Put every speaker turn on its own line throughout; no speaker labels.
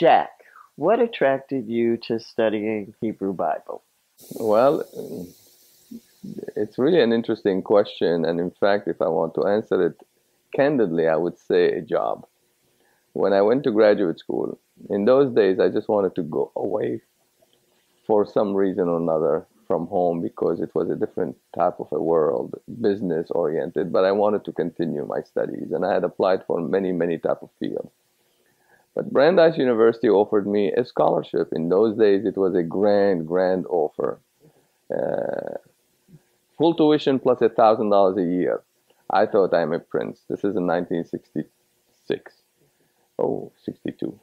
Jack, what attracted you to studying Hebrew Bible?
Well, it's really an interesting question. And in fact, if I want to answer it candidly, I would say a job. When I went to graduate school, in those days, I just wanted to go away for some reason or another from home because it was a different type of a world, business oriented, but I wanted to continue my studies. And I had applied for many, many type of fields. But Brandeis University offered me a scholarship. In those days, it was a grand offer. Uh, Full tuition plus $1,000 a year. I thought I'm a prince. This is in 1966. Oh, 62.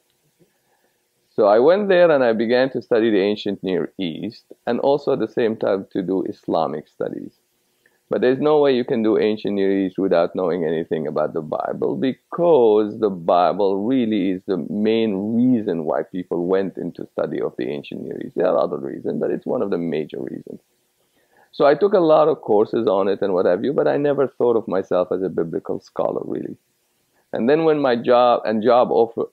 So I went there and I began to study the ancient Near East and also at the same time to do Islamic studies. But there's no way you can do ancient Near East without knowing anything about the Bible because the Bible really is the main reason why people went into study of the ancient Near East. There are other reasons, but it's one of the major reasons. So I took a lot of courses on it and what have you, but I never thought of myself as a biblical scholar really. And then when my job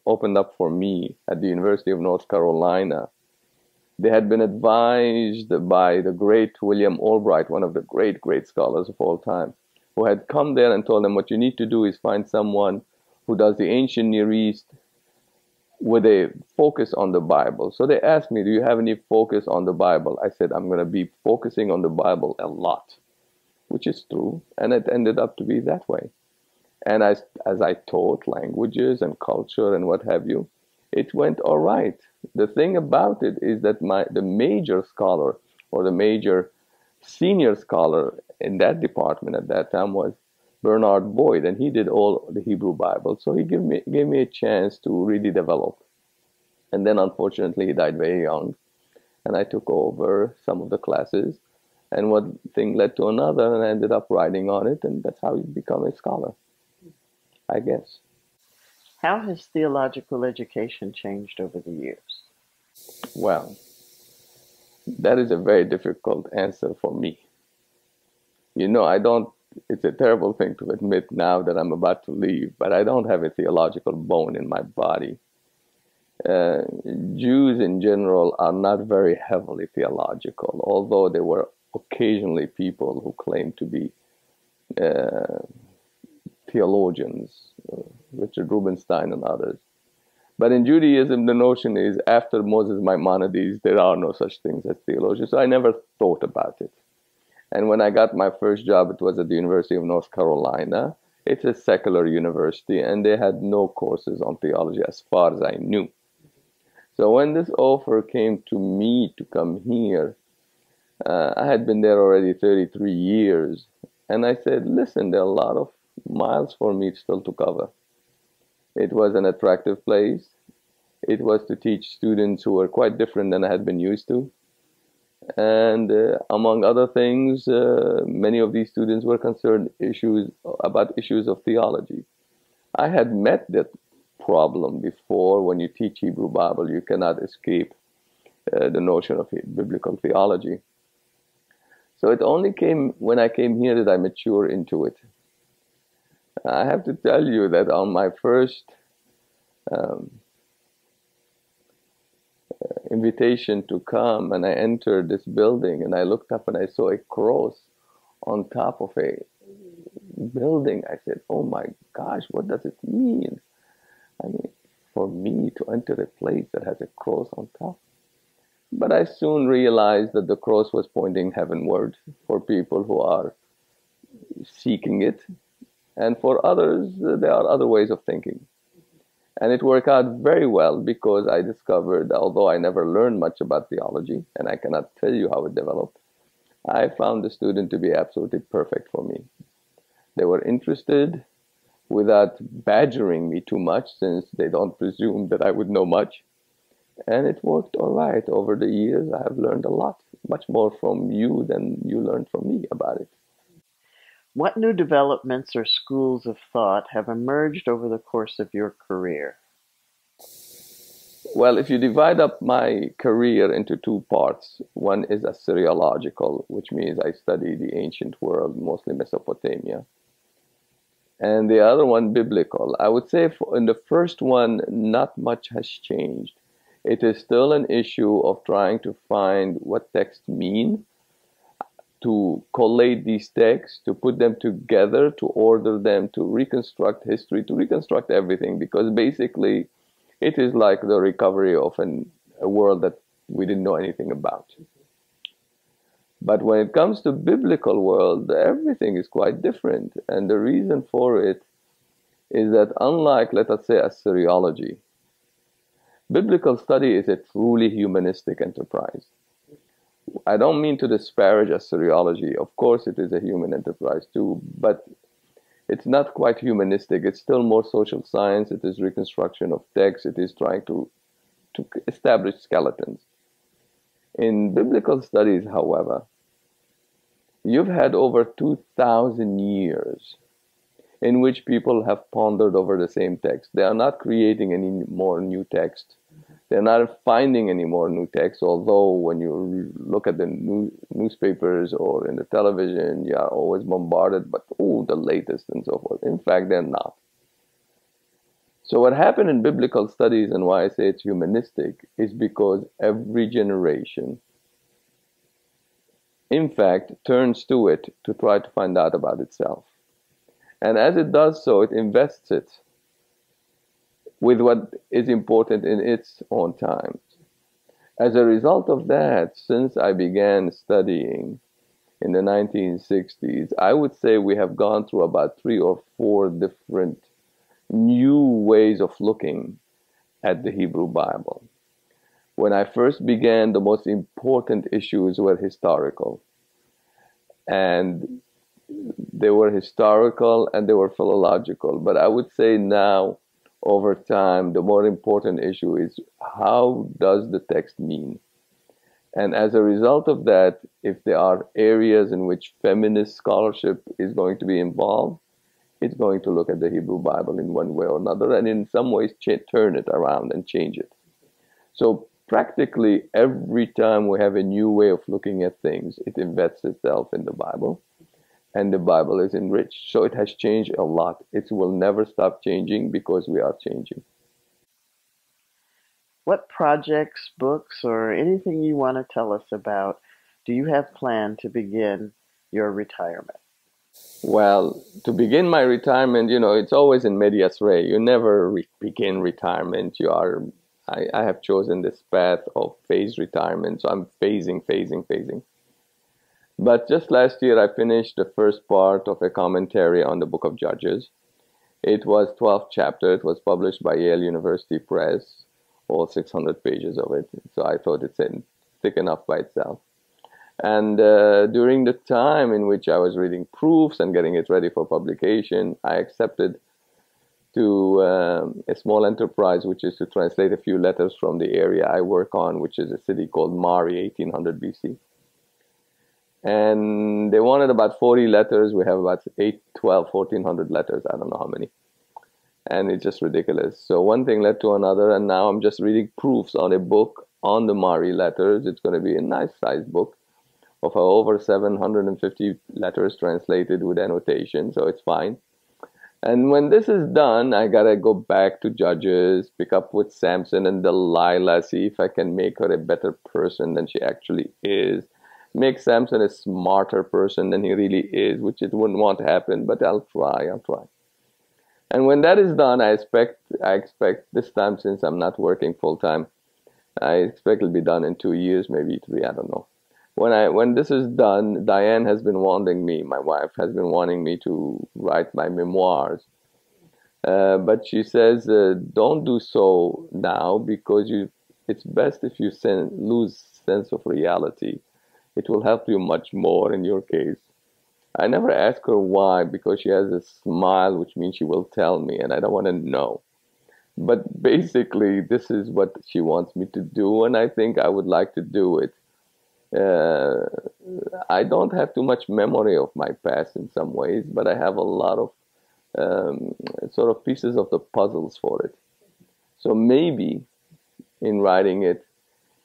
opened up for me at the University of North Carolina, they had been advised by the great William Albright, one of the great scholars of all time, who had come there and told them what you need to do is find someone who does the ancient Near East with a focus on the Bible. So they asked me, do you have any focus on the Bible? I said, I'm going to be focusing on the Bible a lot, which is true. And it ended up to be that way. And as I taught languages and culture and what have you, it went all right. The thing about it is that the major scholar or the major senior scholar in that department at that time was Bernard Boyd, and he did all the Hebrew Bible. So he gave me a chance to really develop. And then unfortunately he died very young, and I took over some of the classes. And one thing led to another, and I ended up writing on it, and that's how you become a scholar, I guess.
How has theological education changed over the years?
Well, that is a very difficult answer for me. I don't, it's a terrible thing to admit now that I'm about to leave, but I don't have a theological bone in my body. Uh, Jews in general are not very heavily theological, although there were occasionally people who claimed to be uh, theologians, Richard Rubinstein and others. But in Judaism, the notion is after Moses Maimonides, there are no such things as theologians. So I never thought about it. And when I got my first job, it was at the University of North Carolina. It's a secular university, and they had no courses on theology as far as I knew. So when this offer came to me to come here, I had been there already 33 years. And I said, listen, there are a lot of miles for me still to cover. It was an attractive place. It was to teach students who were quite different than I had been used to. And among other things, many of these students were concerned about issues of theology. I had met that problem before. When you teach Hebrew Bible, you cannot escape the notion of biblical theology. So it only came when I came here that I matured into it. I have to tell you that on my first um, invitation to come, and I entered this building, and I looked up and I saw a cross on top of a building. I said, oh my gosh, what does it mean? I mean, for me to enter a place that has a cross on top. But I soon realized that the cross was pointing heavenward for people who are seeking it. And for others, there are other ways of thinking. And it worked out very well because I discovered, although I never learned much about theology, and I cannot tell you how it developed, I found the student to be absolutely perfect for me. They were interested without badgering me too much, since they don't presume that I would know much. And it worked all right. Over the years, I have learned a lot, much more from you than you learned from me about it.
What new developments or schools of thought have emerged over the course of your career?
Well, if you divide up my career into two parts, one is Assyriological, which means I study the ancient world, mostly Mesopotamia. and the other one biblical. I would say in the first one, not much has changed. It is still an issue of trying to find what texts mean, to collate these texts, to put them together, to order them, to reconstruct history, to reconstruct everything, because basically it is like the recovery of a world that we didn't know anything about. But when it comes to biblical world, everything is quite different. And the reason for it is that unlike, let us say, Assyriology, biblical study is a truly humanistic enterprise. I don't mean to disparage Assyriology. Of course, it is a human enterprise too, but it's not quite humanistic. It's still more social science. It is reconstruction of texts. It is trying to establish skeletons. In biblical studies, however, you've had over 2,000 years in which people have pondered over the same text. They are not creating any more new text. They're not finding any more new text, although when you look at the newspapers or in the television, you are always bombarded, but oh, the latest and so forth. In fact, they're not. So what happened in biblical studies, and why I say it's humanistic, is because every generation, in fact, turns to it to try to find out about itself. And as it does so, it invests it with what is important in its own time. As a result of that, since I began studying in the 1960s, I would say we have gone through about 3 or 4 different new ways of looking at the Hebrew Bible. When I first began, the most important issues were historical. And they were historical and they were philological. But I would say now, over time, the more important issue is how does the text mean? And as a result of that, if there are areas in which feminist scholarship is going to be involved, it's going to look at the Hebrew Bible in one way or another, and in some ways turn it around and change it. So practically every time we have a new way of looking at things, it invests itself in the Bible, and the Bible is enriched. So it has changed a lot. It will never stop changing because we are changing.
What projects, books, or anything you want to tell us about do you have planned to begin your retirement?
Well, to begin my retirement, it's always in medias res. You never begin retirement. I have chosen this path of phased retirement, so I'm phasing. But just last year, I finished the first part of a commentary on the Book of Judges. It was 12th chapter. It was published by Yale University Press, all 600 pages of it. So I thought it's thick enough by itself. And during the time in which I was reading proofs and getting it ready for publication, I accepted to a small enterprise, which is to translate a few letters from the area I work on, which is a city called Mari, 1800 BC. And they wanted about 40 letters. We have about 8, 12, 1400 letters. I don't know how many. And it's just ridiculous. So one thing led to another, and now I'm just reading proofs on a book on the Mari letters. It's going to be a nice sized book of over 750 letters translated with annotation, so it's fine. And when this is done, I gotta go back to Judges, pick up with Samson and Delilah, see if I can make her a better person than she actually is. Make Samson a smarter person than he really is, which it wouldn't want to happen, but I'll try. And when that is done, I expect this time, since I'm not working full time, I expect it'll be done in 2 years, maybe 3, I don't know. When this is done, Diane has been wanting me, my wife has been wanting me to write my memoirs. But she says, don't do so now, because it's best if you lose sense of reality. It will help you much more in your case. I never ask her why, because she has a smile, which means she will tell me, and I don't want to know. But basically, this is what she wants me to do, and I think I would like to do it. I don't have too much memory of my past in some ways, but I have a lot of sort of pieces of the puzzles for it. So maybe in writing it,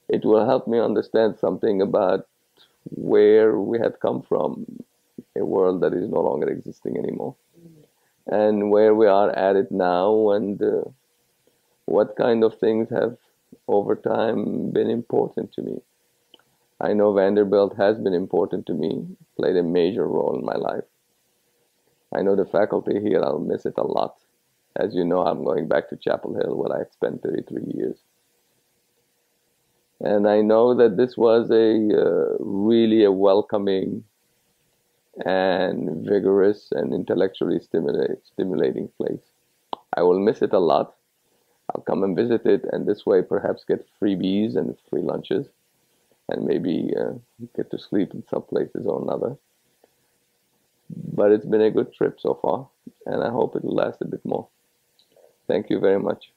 it will help me understand something about where we had come from, a world that is no longer existing anymore. and where we are at it now, and what kind of things have over time been important to me. I know Vanderbilt has been important to me, played a major role in my life. I know the faculty here, I'll miss it a lot. As you know, I'm going back to Chapel Hill, where I had spent 33 years. And I know that this was really a welcoming and vigorous and intellectually stimulating place. I will miss it a lot. I'll come and visit it, and this way perhaps get freebies and free lunches, and maybe get to sleep in some places or another. But it's been a good trip so far, and I hope it'll last a bit more. Thank you very much.